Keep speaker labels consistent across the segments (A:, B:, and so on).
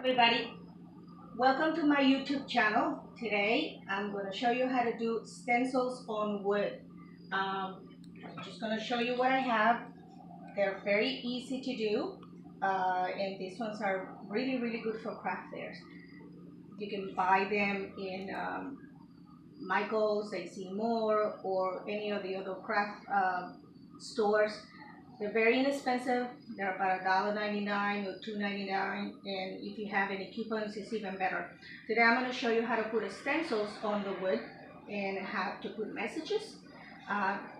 A: Everybody, welcome to my YouTube channel. Today I'm going to show you how to do stencils on wood. I'm just going to show you what I have. They're very easy to do, and these ones are really good for craft fairs. You can buy them in Michael's, AC Moore, or any of the other craft stores. They're very inexpensive. They're about $1.99 or $2.99, and if you have any coupons, it's even better. Today I'm going to show you how to put stencils on the wood and how to put messages.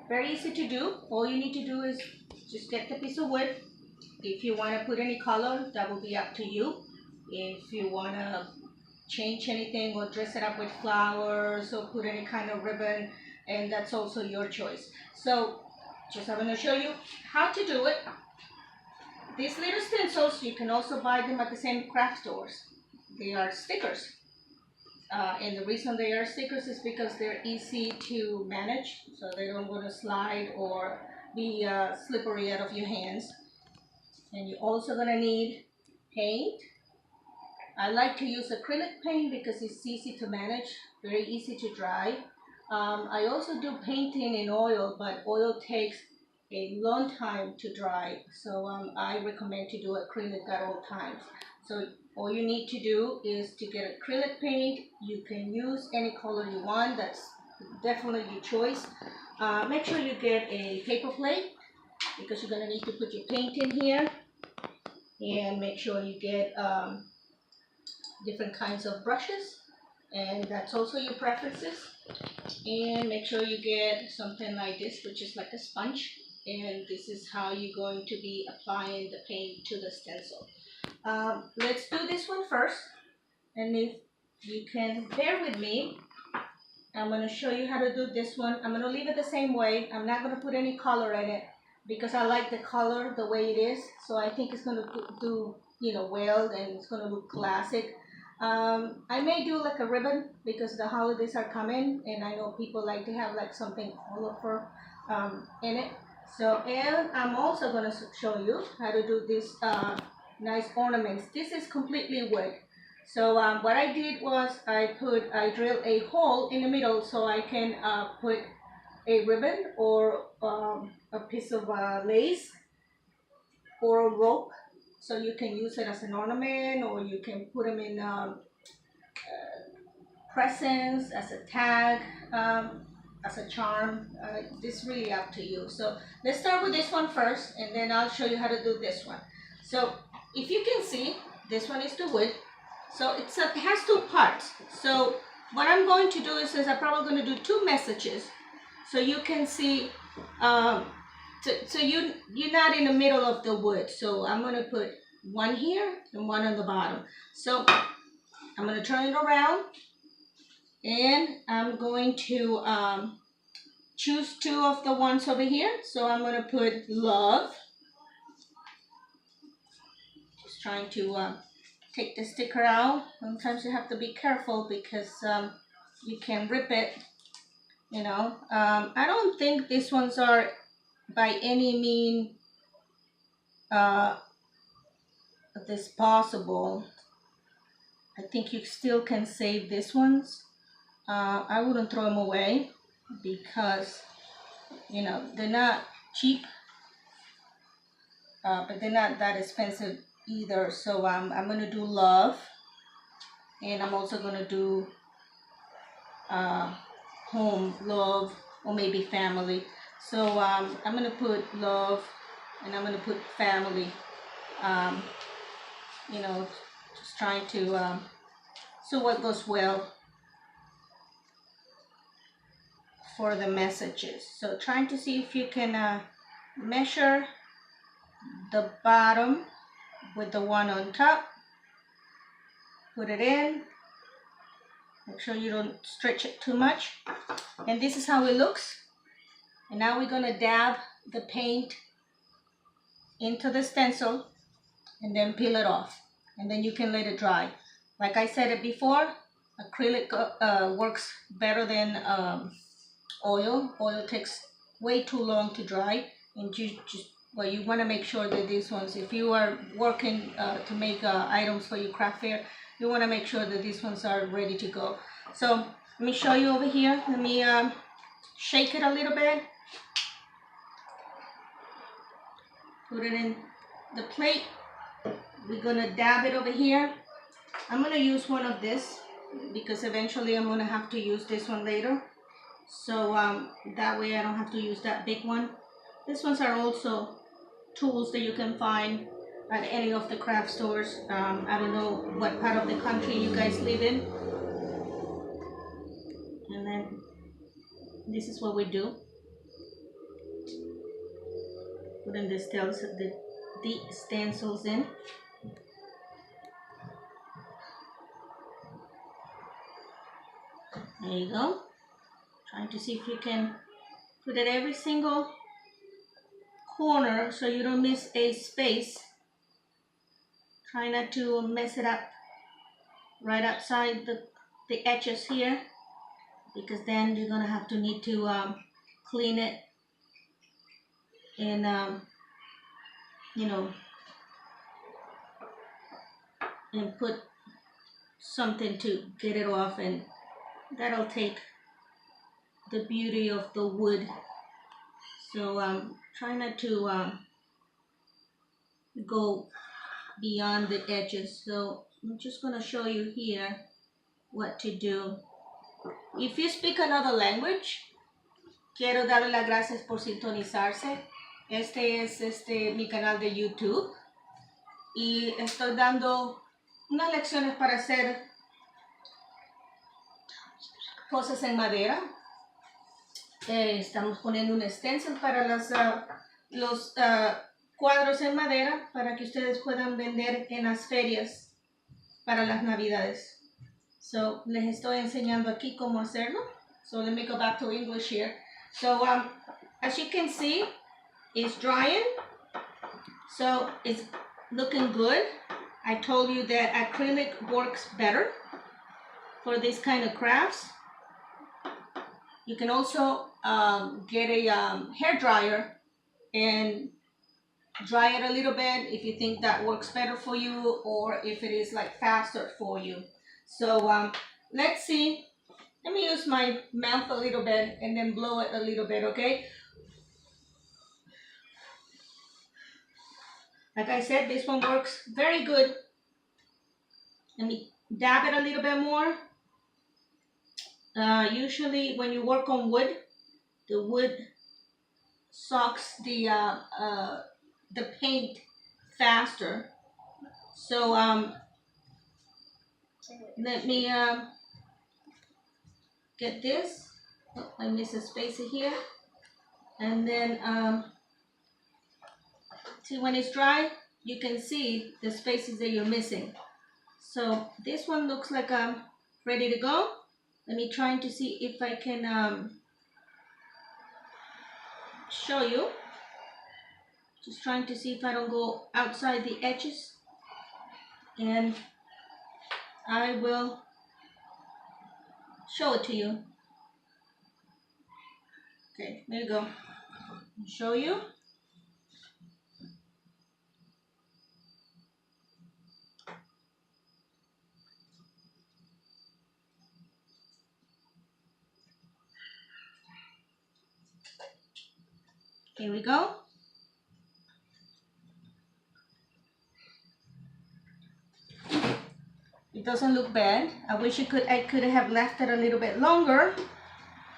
A: Very easy to do. All you need to do is just get the piece of wood. If you want to put any color, that will be up to you. If you want to change anything or dress it up with flowers or put any kind of ribbon, and that's also your choice. So I'm going to show you how to do it. These little stencils, you can also buy them at the same craft stores. They are stickers. And the reason they are stickers is because they're easy to manage, so they don't want to slide or be slippery out of your hands. And you're also going to need paint. I like to use acrylic paint because it's easy to manage, very easy to dry. I also do painting in oil, but oil takes a long time to dry, so I recommend to do acrylic at all times. So all you need to do is to get acrylic paint. You can use any color you want, that's definitely your choice. Make sure you get a paper plate because you're going to need to put your paint in here, and make sure you get different kinds of brushes, and that's also your preferences. And make sure you get something like this, which is like a sponge, and this is how you're going to be applying the paint to the stencil. Let's do this one first, and if you can bear with me, I'm going to show you how to do this one. I'm going to leave it the same way. I'm not going to put any color in it because I like the color the way it is, so I think it's going to do well, and it's going to look classic. I may do like a ribbon because the holidays are coming, and I know people like to have like something colorful in it. So, and I'm also going to show you how to do this nice ornaments. This is completely wood. So what I did was I drilled a hole in the middle so I can put a ribbon or a piece of lace or a rope, so you can use it as an ornament, or you can put them in presents, as a tag, as a charm. It's really up to you. So let's start with this one first, and then I'll show you how to do this one. So if you can see, this one is the wood. So it has two parts. So what I'm going to do is I'm probably going to do two messages, so you can see. So you're not in the middle of the wood. So I'm going to put one here and one on the bottom. So I'm going to turn it around, and I'm going to choose two of the ones over here. So I'm going to put love. Just trying to take the sticker out. Sometimes you have to be careful because you can rip it, I don't think these ones are by any mean this possible. I think you still can save these ones. I wouldn't throw them away because they're not cheap, but they're not that expensive either. So I'm going to do love, and I'm also going to do home, love, or maybe family. So I'm going to put love, and I'm going to put family. Just trying to so what goes well for the messages. So trying to see if you can measure the bottom with the one on top. Put it in. Make sure you don't stretch it too much. And this is how it looks. And now we're going to dab the paint into the stencil and then peel it off. And then you can let it dry. Like I said it before, acrylic works better than oil. Oil takes way too long to dry, and you just But you want to make sure that these ones, if you are working to make items for your craft fair, you want to make sure that these ones are ready to go. So let me show you over here. Let me shake it a little bit. Put it in the plate. We're gonna dab it over here. I'm gonna use one of this because eventually I'm gonna have to use this one later. So that way I don't have to use that big one. These ones are also tools that you can find at any of the craft stores. I don't know what part of the country you guys live in. And then this is what we do. Putting the stencils in. There you go. Trying to see if you can put it every single corner so you don't miss a space. Try not to mess it up right outside the edges here, because then you're gonna have to need to clean it and you know, and put something to get it off, and that'll take the beauty of the wood. So try not to go beyond the edges. So I'm just going to show you here what to do. If you speak another language, quiero darle las gracias por sintonizarse. Este es mi canal de YouTube y estoy dando unas lecciones para hacer cosas en madera. Estamos poniendo un stencil para los cuadros en madera para que ustedes puedan vender en las ferias para las navidades. So les estoy enseñando aquí cómo hacerlo. So let me go back to English here. So as you can see, it's drying. So it's looking good. I told you that acrylic works better for this kind of crafts. You can also get a hair dryer and dry it a little bit if you think that works better for you, or if it is like faster for you. So let's see. Let me use my mouth a little bit and then blow it a little bit, okay? Like I said, this one works very good. Let me dab it a little bit more. Usually when you work on wood, the wood soaks the paint faster. So let me get this. Oh, I missed a space here. And then see, when it's dry, you can see the spaces that you're missing. So this one looks like I'm ready to go. Let me try to see if I can show you. Just trying to see if I don't go outside the edges. And I will show it to you. Okay, there you go. I'll show you. Here we go. It doesn't look bad. I wish I could have left it a little bit longer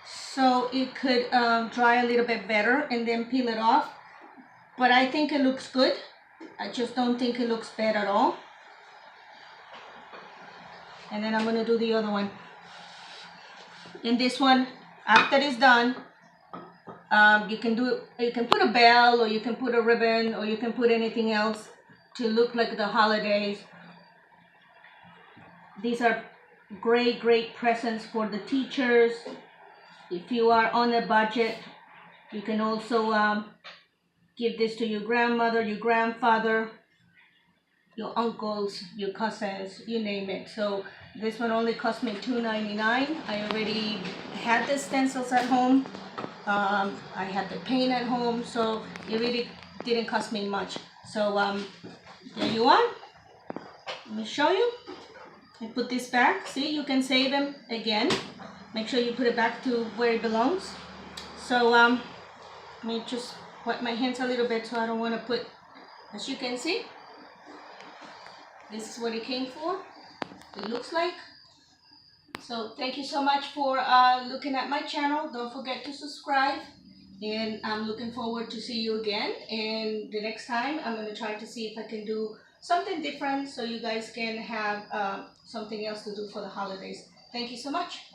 A: so it could dry a little bit better and then peel it off. But I think it looks good. I just don't think it looks bad at all. And then I'm gonna do the other one. And this one, after it's done, you can put a bell, or you can put a ribbon, or you can put anything else to look like the holidays. These are great presents for the teachers. If you are on a budget, you can also give this to your grandmother, your grandfather, your uncles, your cousins, you name it. So this one only cost me $2.99. I already had the stencils at home. I had the paint at home, so it really didn't cost me much. So there you are. Let me show you. I put this back. See, you can save them again. Make sure you put it back to where it belongs. So let me just wet my hands a little bit so I don't want to put, as you can see, this is what it came for. It looks like. So thank you so much for looking at my channel. Don't forget to subscribe, and I'm looking forward to see you again. And the next time I'm going to try to see if I can do something different so you guys can have something else to do for the holidays. Thank you so much.